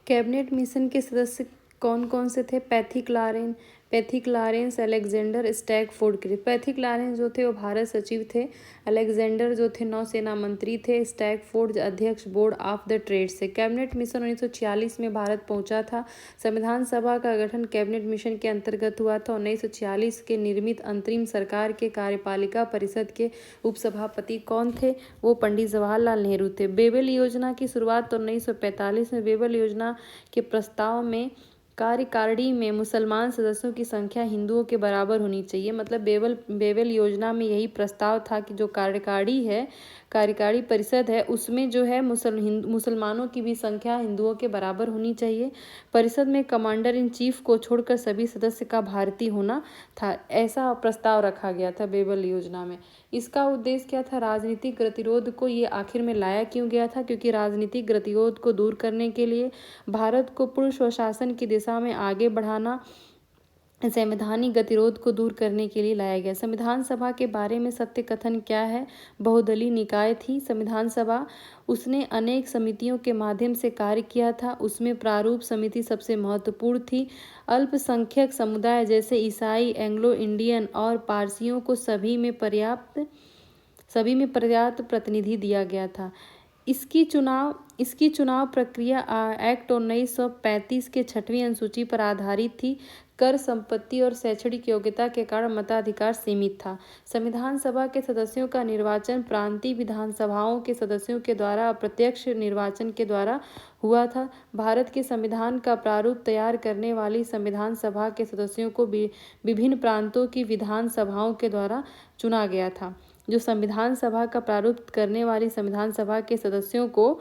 Cabinet mission के सदस्य कौन कौन से थे? Pethick Lawrence, Alexander Stafford. Pethick Lawrence जो थे वो भारत सचिव थे। अलेक्जेंडर जो थे नौसेना मंत्री थे। स्टैगफोर्ड अध्यक्ष बोर्ड ऑफ द ट्रेड से। कैबिनेट मिशन 1946 में भारत पहुंचा था। संविधान सभा का गठन कैबिनेट मिशन के अंतर्गत हुआ था। 1946 के निर्मित अंतरिम सरकार के कार्यपालिका परिषद के उपसभापति कौन थे? वो पंडित जवाहरलाल नेहरू थे। बेबल योजना की शुरुआत तो 1945 में। बेबल योजना के प्रस्ताव में कार्यकारिणी में मुसलमान सदस्यों की संख्या हिंदुओं के बराबर होनी चाहिए। मतलब बेबल योजना में यही प्रस्ताव था कि जो कार्यकारी परिषद है उसमें जो है मुसलमानों की भी संख्या हिंदुओं के बराबर होनी चाहिए। परिषद में कमांडर इन चीफ को छोड़कर सभी सदस्य का भारतीय होना था। ऐसा प्रस्ताव रखा गया था बेबल योजना में। इसका उद्देश्य क्या था? राजनीतिक गतिरोध को ये आखिर में लाया क्यों गया था? क्योंकि राजनीतिक गतिरोध को दूर करने के लिए भारत को पूर्ण स्वशासन की दिशा में आगे बढ़ाना संवैधानिक गतिरोध को दूर करने के लिए लाया गया। संविधान सभा के बारे में सत्य कथन क्या है? बहुदलीय निकाय थी संविधान सभा। उसने अनेक समितियों के माध्यम से कार्य किया था। उसमें प्रारूप समिति सबसे महत्वपूर्ण थी। अल्पसंख्यक समुदाय जैसे ईसाई, एंग्लो इंडियन और पारसियों को सभी में पर्याप्त प्रतिनिधि दिया गया था। इसकी चुनाव प्रक्रिया एक्ट 1935 के 6वीं अनुसूची पर आधारित थी। कर, संपत्ति और शैक्षणिक योग्यता के कारण मताधिकार सीमित था। संविधान सभा के सदस्यों का निर्वाचन प्रांतीय विधानसभाओं के सदस्यों के द्वारा अप्रत्यक्ष निर्वाचन के द्वारा हुआ था। भारत के संविधान का प्रारूप तैयार करने वाली संविधान सभा के सदस्यों को विभिन्न प्रांतों की विधान सभाओं के द्वारा चुना गया था। जो संविधान सभा का प्रारूप करने वाली संविधान सभा के सदस्यों को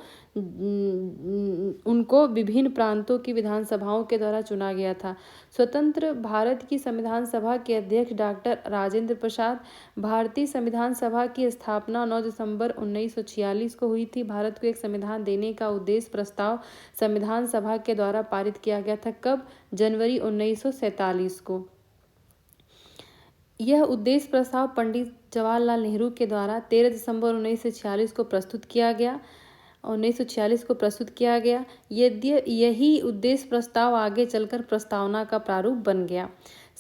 उनको विभिन्न प्रांतों की विधानसभाओं के द्वारा चुना गया था। स्वतंत्र भारत की संविधान सभा के अध्यक्ष डॉक्टर राजेंद्र प्रसाद। भारतीय संविधान सभा की स्थापना 9 दिसंबर 1946 को हुई थी। भारत को एक संविधान देने का उद्देश्य प्रस्ताव संविधान सभा के द्वारा पारित किया गया था। कब? जनवरी 1947 को। यह उद्देश्य प्रस्ताव पंडित जवाहरलाल नेहरू के द्वारा 13 दिसंबर 1946 को प्रस्तुत किया गया। यही उद्देश्य प्रस्ताव आगे चलकर प्रस्तावना का प्रारूप बन गया।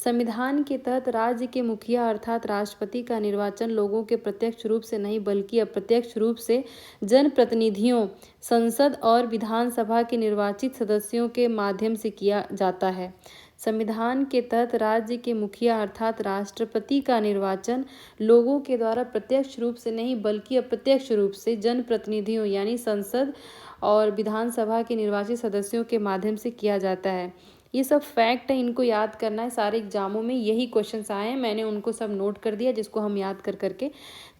संविधान के तहत राज्य के मुखिया अर्थात राष्ट्रपति का निर्वाचन लोगों के प्रत्यक्ष रूप से नहीं बल्कि अप्रत्यक्ष रूप से जनप्रतिनिधियों, संसद और विधानसभा के निर्वाचित सदस्यों के माध्यम से किया जाता है। संविधान के तहत राज्य के मुखिया अर्थात राष्ट्रपति का निर्वाचन लोगों के द्वारा प्रत्यक्ष रूप से नहीं बल्कि अप्रत्यक्ष रूप से जनप्रतिनिधियों यानी संसद और विधानसभा के निर्वाचित सदस्यों के माध्यम से किया जाता है। ये सब फैक्ट है, इनको याद करना है। सारे एग्जामों में यही क्वेश्चंस आए हैं, मैंने उनको सब नोट कर दिया जिसको हम याद करके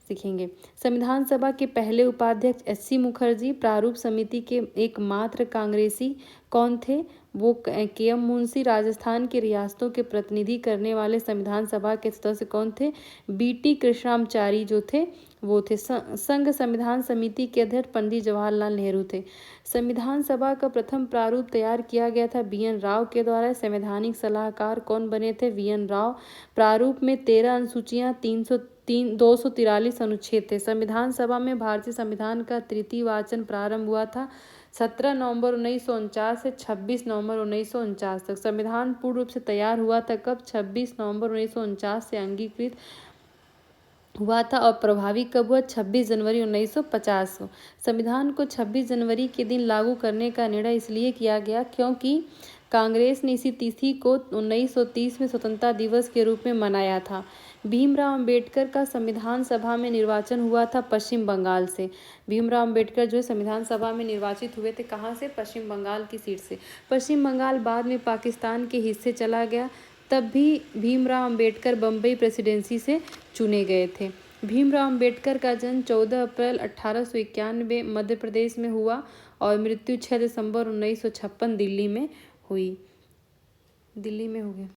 सीखेंगे। संविधान सभा के पहले उपाध्यक्ष एस.सी. मुखर्जी। प्रारूप समिति के एकमात्र कांग्रेसी कौन थे? वो के.एम. मुंशी। राजस्थान की रियासतों के प्रतिनिधि करने वाले संविधान सभा के सदस्य कौन थे? बी.टी. कृष्णामाचारी जो थे वो थे। संघ संविधान समिति के अध्यक्ष पंडित जवाहरलाल नेहरू थे। संविधान सभा का प्रथम प्रारूप तैयार किया गया था बी.एन. राव के द्वारा। संवैधानिक सलाहकार कौन बने थे? वी.एन. राव। प्रारूप में 13 अनुसूचियां 243 अनुच्छेद थे। संविधान सभा में भारतीय संविधान का तृतीय वाचन प्रारंभ हुआ था 17 नवंबर 1949 से 26 नवंबर 1949 तक। संविधान पूर्ण रूप से तैयार हुआ था कब? 26 नवंबर 1949 से अंगीकृत हुआ था और प्रभावी कब हुआ? 26 जनवरी 1950 को। संविधान को 26 जनवरी के दिन लागू करने का निर्णय इसलिए किया गया क्योंकि कांग्रेस ने इसी तिथि को 1930 में स्वतंत्रता दिवस के रूप में मनाया था। भीमराव अंबेडकर का संविधान सभा में निर्वाचन हुआ था पश्चिम बंगाल से। भीमराव अंबेडकर जो है संविधान सभा में निर्वाचित हुए थे कहाँ से? पश्चिम बंगाल की सीट से। पश्चिम बंगाल बाद में पाकिस्तान के हिस्से चला गया, तब भी भीमराव अंबेडकर बम्बई प्रेसिडेंसी से चुने गए थे। भीमराव अंबेडकर का जन्म 14 अप्रैल 1891 मध्य प्रदेश में हुआ और मृत्यु 6 दिसंबर 1956 दिल्ली में हो गई।